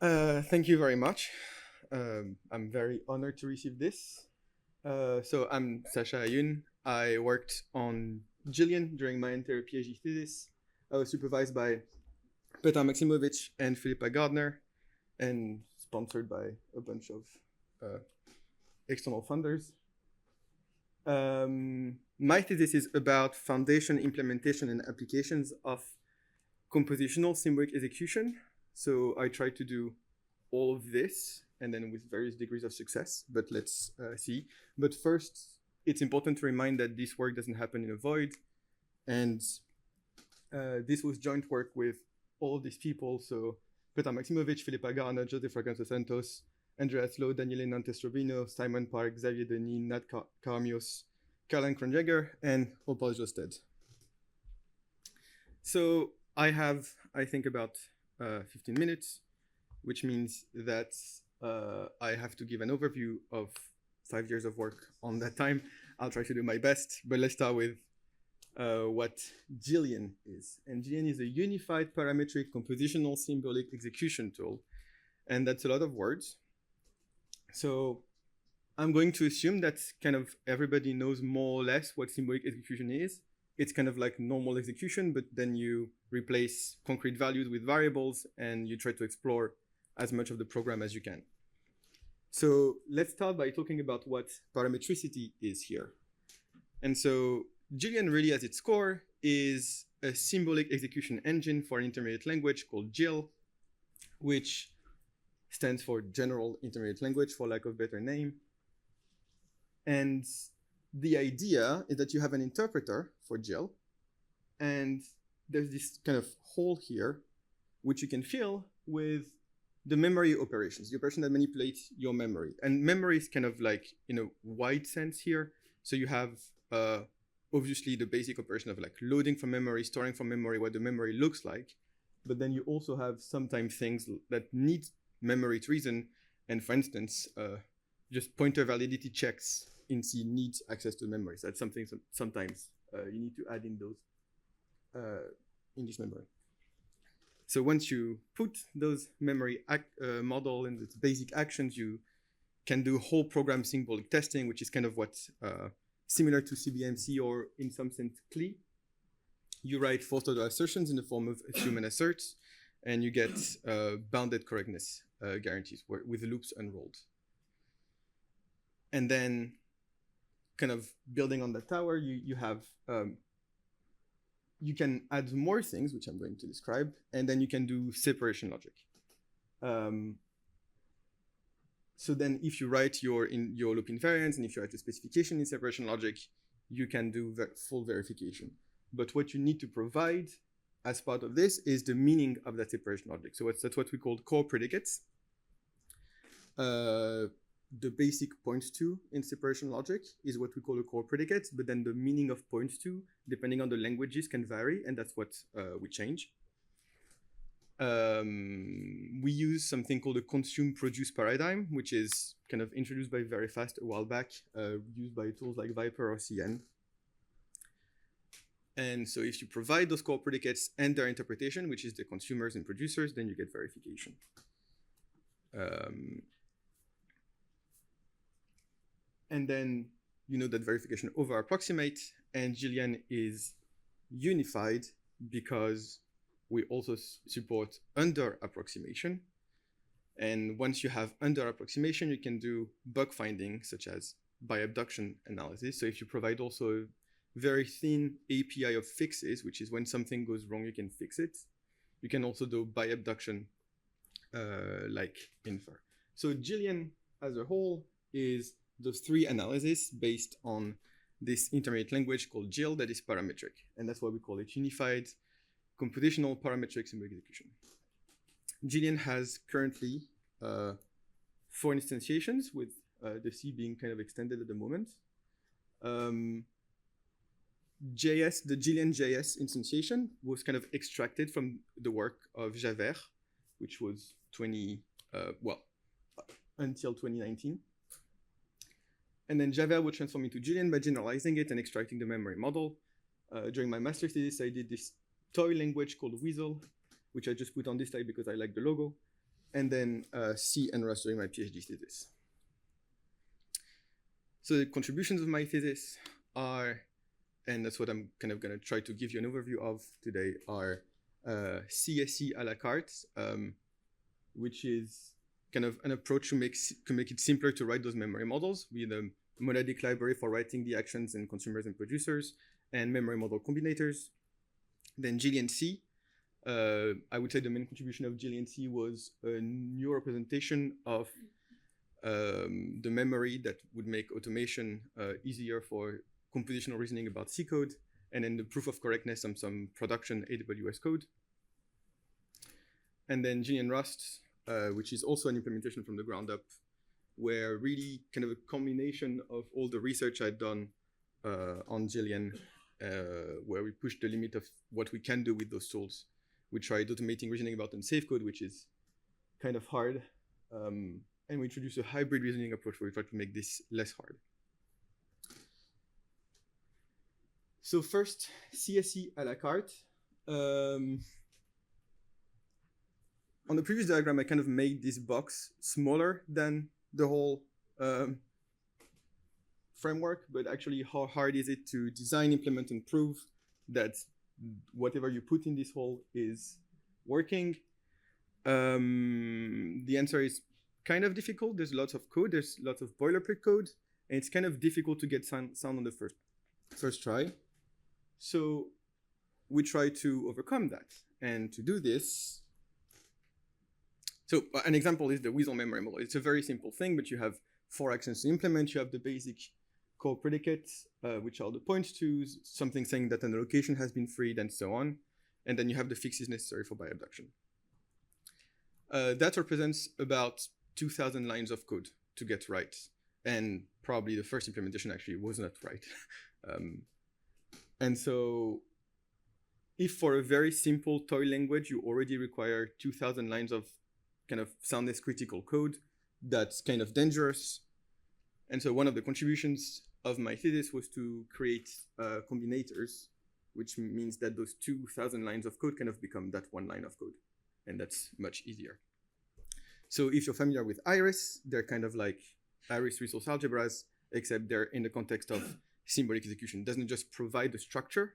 Thank you very much. I'm very honored to receive this. So I'm Sacha-Elie. I worked on Gillian during my entire PhD thesis. I was supervised by Petar Maksimovic and Philippa Gardner and sponsored by a bunch of external funders. My thesis is about foundation, implementation, and applications of compositional symbolic execution. So I try to do all of this and then with various degrees of success, but let's see. But first, it's important to remind that this work doesn't happen in a void. And this was joint work with all of these people. So Petar Maksimovic, Philippa Gardner, Joseph Fraganzo Santos, Andreas Lowe, Daniele Nantes Robino, Simon Park, Xavier Denis, Nat Carmios, Caroline Kronjäger, and Paul Josted. So I have, I think, about 15 minutes, which means that I have to give an overview of 5 years of work on that time. I'll try to do my best, but let's start with what Gillian is. And Gillian is a unified parametric compositional symbolic execution tool. And that's a lot of words. So I'm going to assume that kind of everybody knows more or less what symbolic execution is. It's kind of like normal execution, but then you replace concrete values with variables and you try to explore as much of the program as you can. So let's start by talking about what parametricity is here. And so Gillian really at its core is a symbolic execution engine for an intermediate language called GIL, which stands for General Intermediate Language, for lack of a better name. And the idea is that you have an interpreter for GIL, and there's this kind of hole here, which you can fill with the memory operations, the operation that manipulates your memory. And memory is kind of like in a wide sense here. So you have obviously the basic operation of like loading from memory, storing from memory, what the memory looks like. But then you also have sometimes things that need memory to reason. And for instance, just pointer validity checks in C needs access to memory. So that's something sometimes you need to add in those in this memory. So once you put those memory model and its basic actions, you can do whole program symbolic testing, which is kind of what similar to CBMC or in some sense CLE. You write forced order assertions in the form of assume and asserts, and you get bounded correctness guarantees with the loops unrolled. And then kind of building on that tower, you have you can add more things, which I'm going to describe, and then you can do separation logic. So then if you write your loop invariance and if you write the specification in separation logic, you can do full verification. But what you need to provide as part of this is the meaning of that separation logic. So that's what we call core predicates. The basic points to in separation logic is what we call a core predicate, but then the meaning of points to, depending on the languages, can vary, and that's what we change. We use something called a consume-produce paradigm, which is kind of introduced by VeriFast a while back, used by tools like Viper or CN. And so if you provide those core predicates and their interpretation, which is the consumers and producers, then you get verification. And then you know that verification over approximate, and Gillian is unified because we also support under approximation. And once you have under approximation, you can do bug finding, such as bi-abduction analysis. So if you provide also a very thin API of fixes, which is when something goes wrong, you can fix it. You can also do bi-abduction like Infer. So Gillian as a whole is those three analyses based on this intermediate language called GIL that is parametric. And that's why we call it unified computational parametric symbolic execution. Gillian has currently 4 instantiations, with the C being kind of extended at the moment. The Gillian JS instantiation was kind of extracted from the work of Javert, which was until 2019. And then Javert would transform into Gillian by generalizing it and extracting the memory model. During my master's thesis, I did this toy language called Weasel, which I just put on this slide because I like the logo. and then C and Rust during my PhD thesis. So the contributions of my thesis are, and that's what I'm kind of going to try to give you an overview of today, are CSE a la carte, which is kind of an approach to make it simpler to write those memory models with a monadic library for writing the actions in consumers and producers, and memory model combinators. Then Gillian C. I would say the main contribution of Gillian C was a new representation of the memory that would make automation easier for compositional reasoning about C code, and then the proof of correctness on some production AWS code. And then Gillian Rust, which is also an implementation from the ground up, where really kind of a combination of all the research I'd done on Gillian, where we pushed the limit of what we can do with those tools. We tried automating reasoning about unsafe code, which is kind of hard. And we introduced a hybrid reasoning approach where we try to make this less hard. So first, CSE a la carte. On the previous diagram, I kind of made this box smaller than the whole framework, but actually how hard is it to design, implement, and prove that whatever you put in this hole is working? The answer is kind of difficult. There's lots of code, there's lots of boilerplate code, and it's kind of difficult to get sound on the first try. So we try to overcome that. And to do this, so an example is the Weasel memory model. It's a very simple thing, but you have 4 actions to implement. You have the basic core predicates, which are the point to's, something saying that an allocation has been freed, and so on. And then you have the fixes necessary for bi-abduction. That represents about 2,000 lines of code to get right. And probably the first implementation actually was not right. And so if for a very simple toy language, you already require 2,000 lines of kind of soundness critical code, that's kind of dangerous. And so one of the contributions of my thesis was to create combinators, which means that those 2,000 lines of code kind of become that one line of code. And that's much easier. So if you're familiar with Iris, they're kind of like Iris resource algebras, except they're in the context of symbolic execution. It doesn't just provide the structure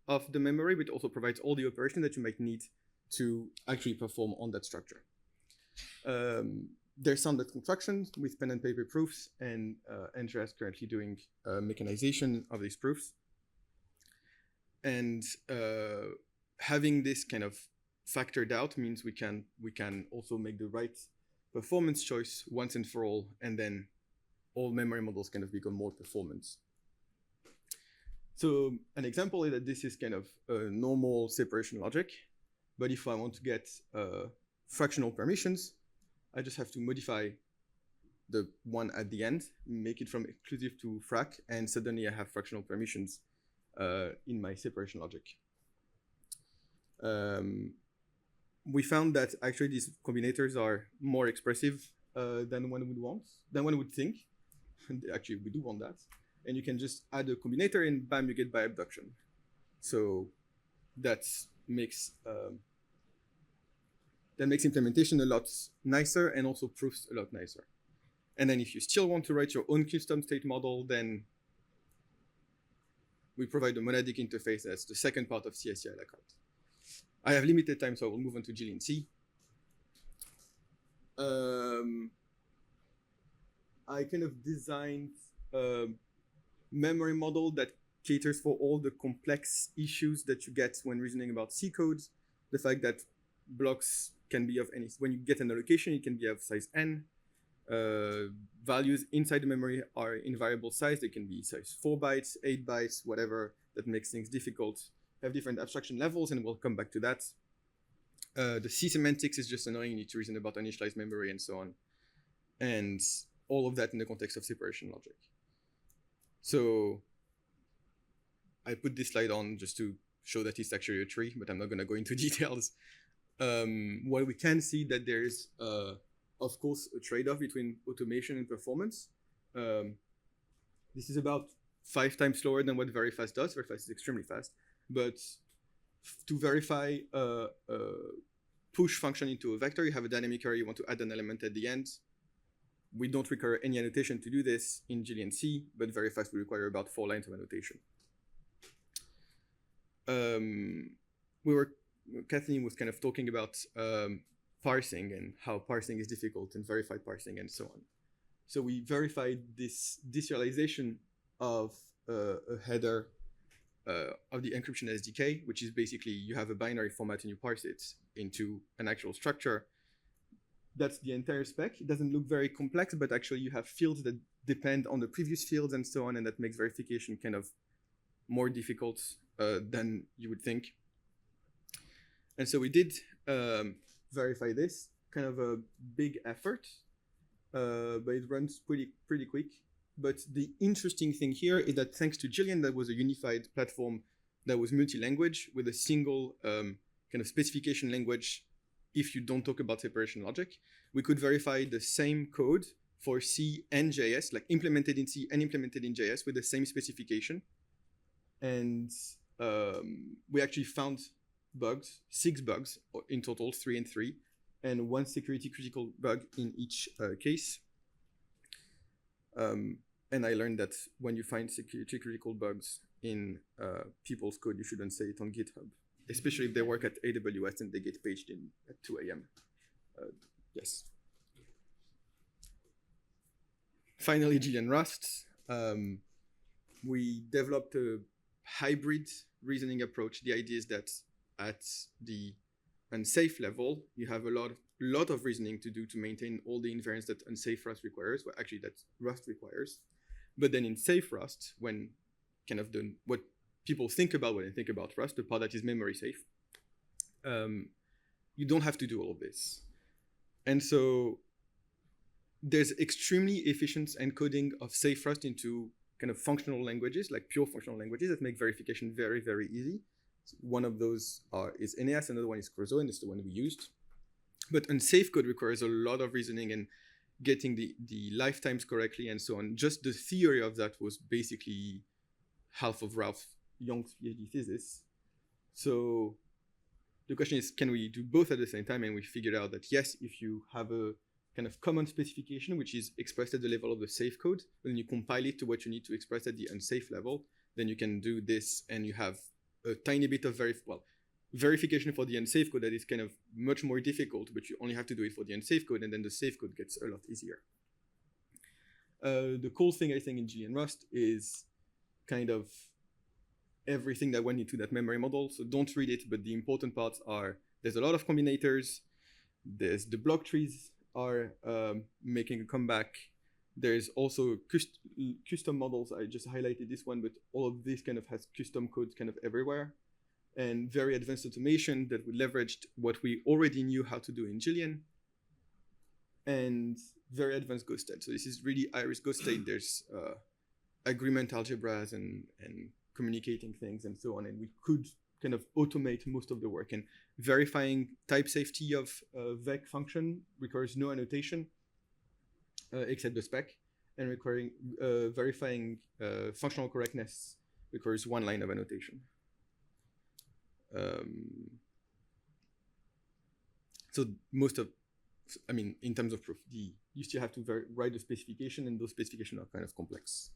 of the memory, but also provides all the operations that you might need to actually perform on that structure. There's soundness construction with pen and paper proofs, and Andrea is currently doing mechanization of these proofs. And having this kind of factored out means we can also make the right performance choice once and for all, and then all memory models kind of become more performance. So an example is that this is kind of a normal separation logic, but if I want to get fractional permissions, I just have to modify the one at the end, make it from exclusive to frac, and suddenly I have fractional permissions in my separation logic. We found that actually these combinators are more expressive than one would think. Actually, we do want that. And you can just add a combinator and bam, you get bi-abduction. So that makes implementation a lot nicer and also proofs a lot nicer. And then if you still want to write your own custom state model, then we provide a monadic interface as the second part of CSE a la carte. I have limited time, so I will move on to Gillian C. I kind of designed a memory model that caters for all the complex issues that you get when reasoning about C codes. The fact that blocks can be of any, when you get an allocation, it can be of size n. Values inside the memory are in variable size. They can be size 4 bytes, 8 bytes, whatever. That makes things difficult. Have different abstraction levels, and we'll come back to that. The C semantics is just annoying. You need to reason about initialized memory and so on. And all of that in the context of separation logic. So I put this slide on just to show that it's actually a tree, but I'm not going to go into details. What we can see that there's, of course, a trade-off between automation and performance. This is about 5 times slower than what VeriFast does. VeriFast is extremely fast. But to verify push function into a vector. You have a dynamic array, you want to add an element at the end. We don't require any annotation to do this in Gillian C, but VeriFast will require about 4 lines of annotation. Kathleen was kind of talking about parsing and how parsing is difficult and verified parsing and so on. So we verified this deserialization of a header of the encryption SDK, which is basically you have a binary format and you parse it into an actual structure. That's the entire spec. It doesn't look very complex, but actually you have fields that depend on the previous fields and so on, and that makes verification kind of more difficult than you would think. And so we did verify this, kind of a big effort, but it runs pretty quick. But the interesting thing here is that thanks to Gillian, that was a unified platform that was multi-language with a single kind of specification language. If you don't talk about separation logic, we could verify the same code for C and JS, like implemented in C and implemented in JS with the same specification. And we actually found bugs, 6 bugs in total, 3 and 3, and 1 security critical bug in each case. And I learned that when you find security critical bugs in people's code, you shouldn't say it on GitHub, especially if they work at AWS and they get paged in at 2 a.m. Yes. Finally, Gillian Rust. We developed a hybrid reasoning approach. The idea is that at the unsafe level, you have a lot of reasoning to do to maintain all the invariance that unsafe Rust requires, well, actually that Rust requires. But then in safe Rust, when kind of what people think about when they think about Rust, the part that is memory safe, you don't have to do all of this. And so there's extremely efficient encoding of safe Rust into kind of functional languages, like pure functional languages that make verification very, very easy. So one of those is Eneas, another one is Crusoe, and it's the one we used. But unsafe code requires a lot of reasoning and getting the lifetimes correctly and so on. Just the theory of that was basically half of Ralph Young's PhD thesis. So the question is, can we do both at the same time? And we figured out that yes, if you have a kind of common specification, which is expressed at the level of the safe code, then you compile it to what you need to express at the unsafe level, then you can do this and you have a tiny bit of verification for the unsafe code that is kind of much more difficult, but you only have to do it for the unsafe code, and then the safe code gets a lot easier. The cool thing I think in Gillian Rust is kind of everything that went into that memory model. So don't read it, but the important parts are there's a lot of combinators. There's the block trees are making a comeback. There's also custom models. I just highlighted this one, but all of this kind of has custom codes kind of everywhere. And very advanced automation that we leveraged what we already knew how to do in Gillian, and very advanced ghost state. So this is really Iris ghost state. There's agreement algebras and communicating things and so on. And we could kind of automate most of the work. And verifying type safety of VEC function requires no annotation except the spec. And verifying functional correctness requires 1 line of annotation. So in terms of proof, you still have to write the specification, and those specifications are kind of complex.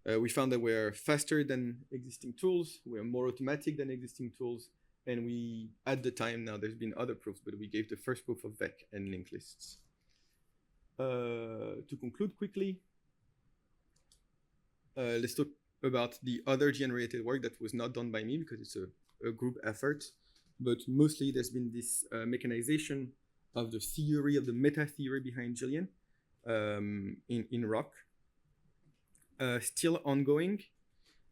We found that we're faster than existing tools, we're more automatic than existing tools, and we, at the time now, there's been other proofs, but we gave the first proof of VEC and linked lists. To conclude quickly, let's talk about the other generated work that was not done by me because it's a group effort, but mostly there's been this mechanization of the theory, of the meta theory behind Gillian in Rock. Still ongoing,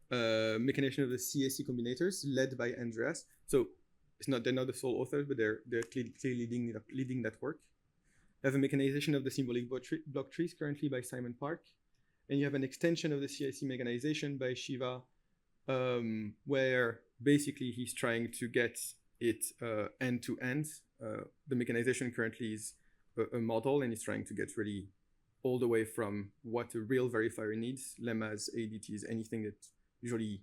mechanization of the CAC combinators led by Andreas. So they're not the sole authors, but they're clearly leading that work. You have a mechanization of the symbolic block trees currently by Simon Park. And you have an extension of the CIC mechanization by Shiva, where basically he's trying to get it end to end. The mechanization currently is a model, and he's trying to get really all the way from what a real verifier needs, lemmas, ADTs, anything that usually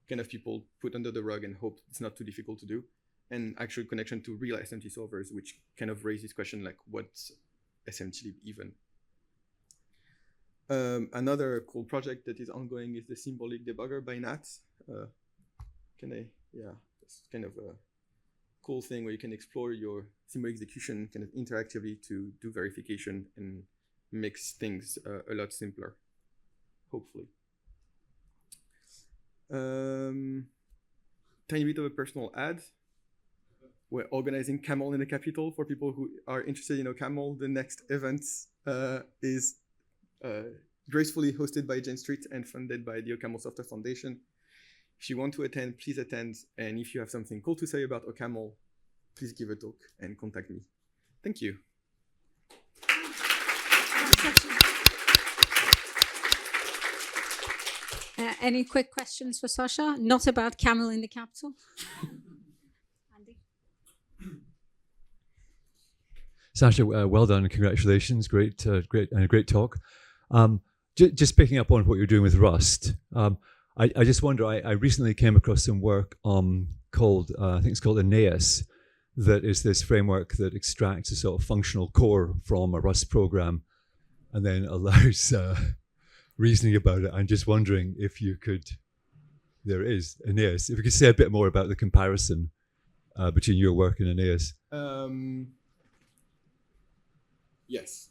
kind of people put under the rug and hope it's not too difficult to do, and actual connection to real SMT solvers, which kind of raises question like what's SMT even. Another cool project that is ongoing is the Symbolic Debugger by Nat. It's kind of a cool thing where you can explore your symbol execution kind of interactively to do verification and makes things a lot simpler, hopefully. Tiny bit of a personal ad. We're organizing Camel in the Capital for people who are interested in OCaml. The next event is gracefully hosted by Jane Street and funded by the OCaml Software Foundation. If you want to attend, please attend. And if you have something cool to say about OCaml, please give a talk and contact me. Thank you. Any quick questions for Sacha? Not about Camel in the Capital? Andy? Sacha, well done. Congratulations. Great talk. Just picking up on what you're doing with Rust, I just wonder, I recently came across some work called, I think it's called Aeneas, that is this framework that extracts a sort of functional core from a Rust program and then allows reasoning about it. I'm just wondering if you could, there is Aeneas, if you could say a bit more about the comparison between your work and Aeneas. Yes.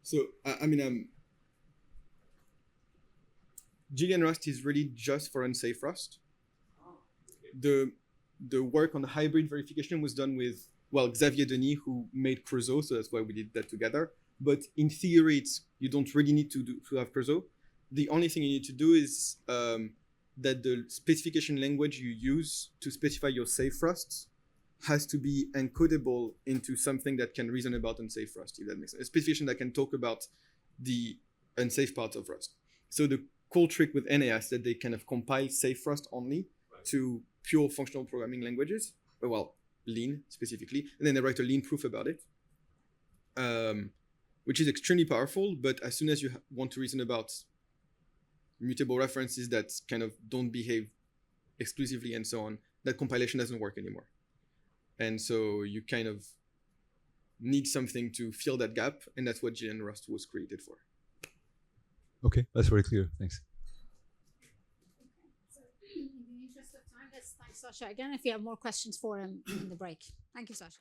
So, Gillian Rust is really just for unsafe Rust. The work on the hybrid verification was done with, well, Xavier Denis, who made Creusot, so that's why we did that together. But in theory, you don't really need to have Creusot. The only thing you need to do is that the specification language you use to specify your safe Rust has to be encodable into something that can reason about unsafe Rust, if that makes sense. A specification that can talk about the unsafe parts of Rust. So the cool trick with Aeneas that they kind of compile safe Rust only to pure functional programming languages, well, Lean specifically, and then they write a Lean proof about it, which is extremely powerful. But as soon as you want to reason about mutable references that kind of don't behave exclusively and so on, that compilation doesn't work anymore. And so you kind of need something to fill that gap, and that's what Gillian Rust was created for. Okay, that's very clear. Thanks. So, in the interest of time, let's thank Sacha again. If you have more questions for him in the break. Thank you, Sacha.